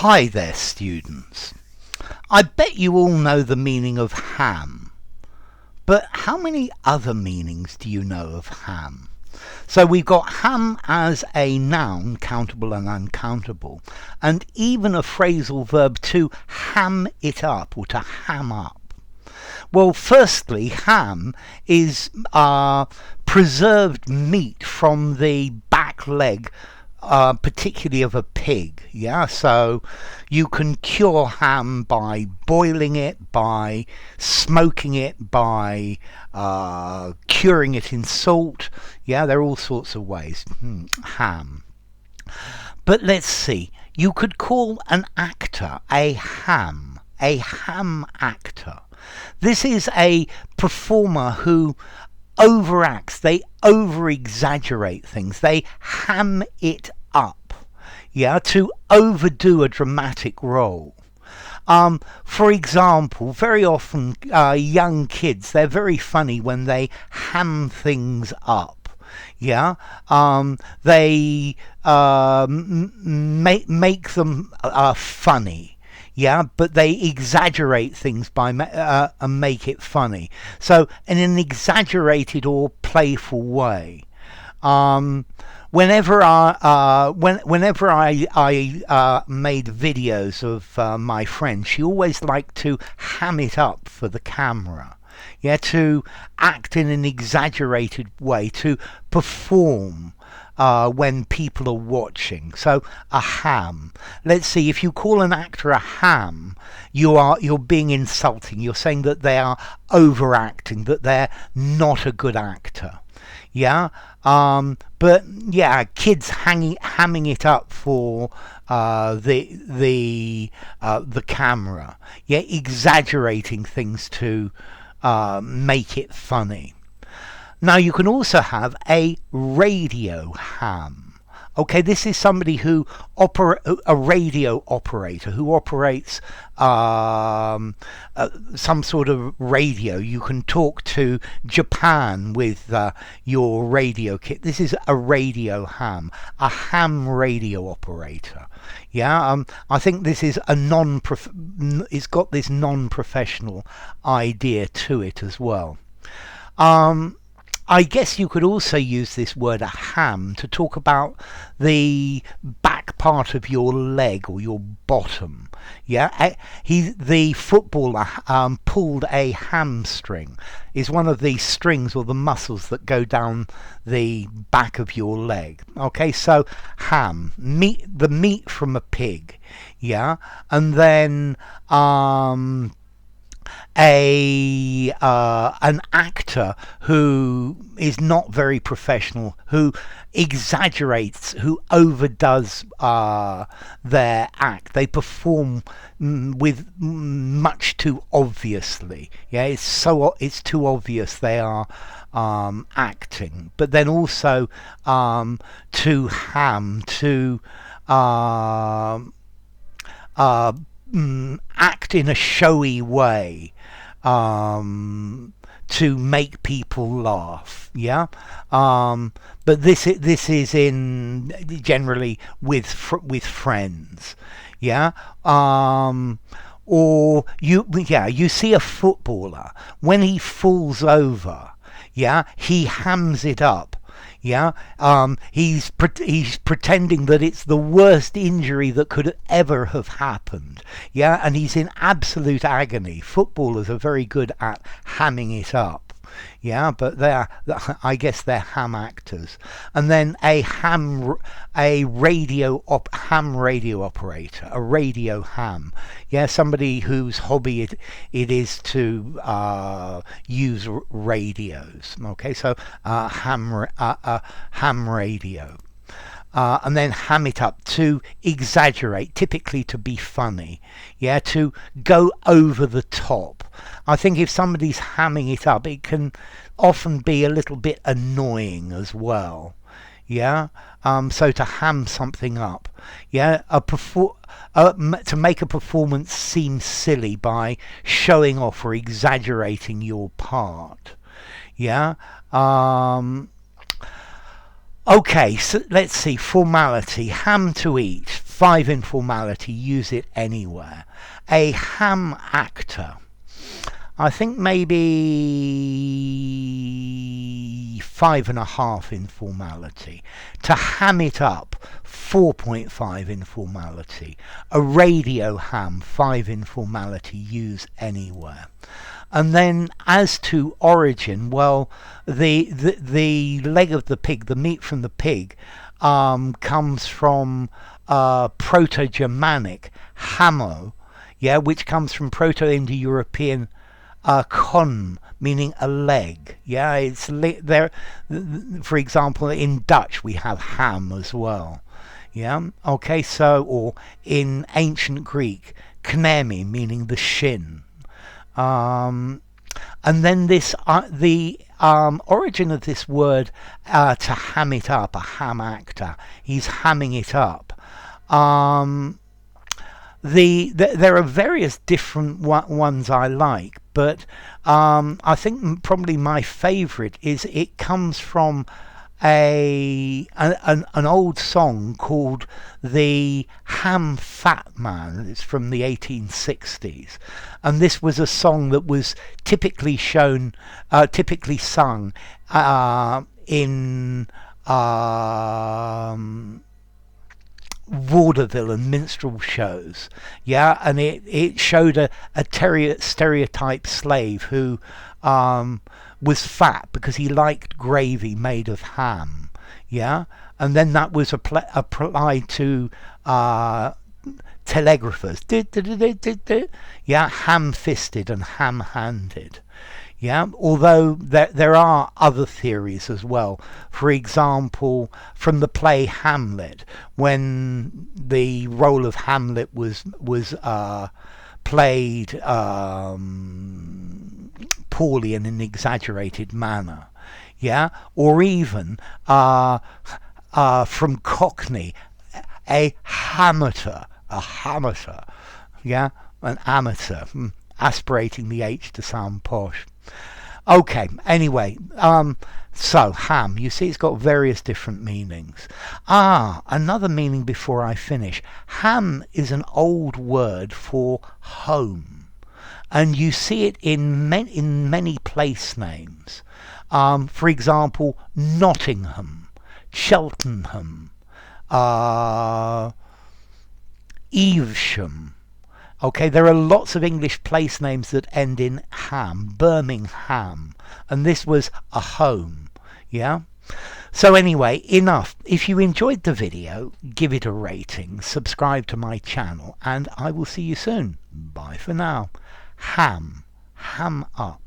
Hi there, students. I bet you all know the meaning of ham, but how many other meanings do you know of ham? So we've got ham as a noun, countable and uncountable, and even a phrasal verb to ham it up or to ham up. Well, firstly, ham is preserved meat from the back leg, particularly of a pig. Yeah, so you can cure ham by boiling it, by smoking it, by curing it in salt. Yeah, there are all sorts of ways. Ham. But let's see, you could call an actor a ham actor. This is a performer who overacts, they over-exaggerate things, they ham it up, yeah, to overdo a dramatic role. For example, very often young kids, they're very funny when they ham things up. Yeah, they make them funny. Yeah, but they exaggerate things by and make it funny. So in an exaggerated or playful way. Whenever I made videos of my friend, she always liked to ham it up for the camera. Yeah, to act in an exaggerated way, to perform when people are watching. So a ham. Let's see, if you call an actor a ham, you're being insulting. You're saying that they are overacting, that they're not a good actor. Yeah, but yeah, kids hamming it up for the camera. Yeah, exaggerating things to make it funny. Now you can also have a radio ham. Okay, this is somebody who a radio operator who operates some sort of radio. You can talk to Japan with your radio kit. This is a radio ham, a ham radio operator. Yeah, I think this is it's got this non-professional idea to it as well. I guess you could also use this word a ham to talk about the back part of your leg or your bottom. Yeah, the footballer pulled a hamstring. Is one of the strings or the muscles that go down the back of your leg. Okay, so ham, the meat from a pig. Yeah, and then an actor who is not very professional, who exaggerates, who overdoes their act. They perform with much too obviously. Yeah, it's too obvious they are acting. But then also to ham, to act in a showy way, to make people laugh. Yeah, but this is in generally with friends. Yeah, or you see a footballer when he falls over. Yeah, he hams it up. Yeah, he's pretending that it's the worst injury that could ever have happened. Yeah, and he's in absolute agony. Footballers are very good at hamming it up. Yeah, but I guess they're ham actors. And then a ham radio operator, a radio ham. Yeah, somebody whose hobby it is to use radios. Okay, so ham radio. And then ham it up, to exaggerate, typically to be funny. Yeah, to go over the top. I think if somebody's hamming it up, it can often be a little bit annoying as well. Yeah, so to ham something up. Yeah, to make a performance seem silly by showing off or exaggerating your part. Yeah. Okay, so let's see. Formality. Ham to eat. 5 in formality, use it anywhere. A ham actor, I think maybe 5.5 in formality. To ham it up, 4.5 in formality. A radio ham, 5 in formality, use anywhere. And then as to origin, well, the leg of the pig, the meat from the pig, comes from Proto-Germanic hamo, yeah, which comes from Proto-Indo-European con, meaning a leg. Yeah, it's there. For example, in Dutch we have ham as well. Yeah. Okay. So, or in ancient Greek, knemi, meaning the shin. And then this the origin of this word to ham it up, a ham actor. He's hamming it up. There are various different ones I like, but I think probably my favourite is it comes from an old song called the Ham Fat Man. It's from the 1860s, and this was a song that was typically sung in vaudeville and minstrel shows, yeah, and it showed a stereotype slave who was fat because he liked gravy made of ham, yeah, and then that was applied to telegraphers, yeah, ham-fisted and ham-handed. Yeah, although there are other theories as well. For example, from the play Hamlet, when the role of Hamlet was played poorly in an exaggerated manner. Yeah, or even from Cockney, a amateur, yeah, an amateur, aspirating the H to sound posh. Okay, anyway, so ham, you see it's got various different meanings. Another meaning before I finish. Ham is an old word for home, and you see it in many place names. For example, Nottingham, Cheltenham, Evesham. Okay, there are lots of English place names that end in ham, Birmingham, and this was a home, yeah? So anyway, enough. If you enjoyed the video, give it a rating, subscribe to my channel, and I will see you soon. Bye for now. Ham up.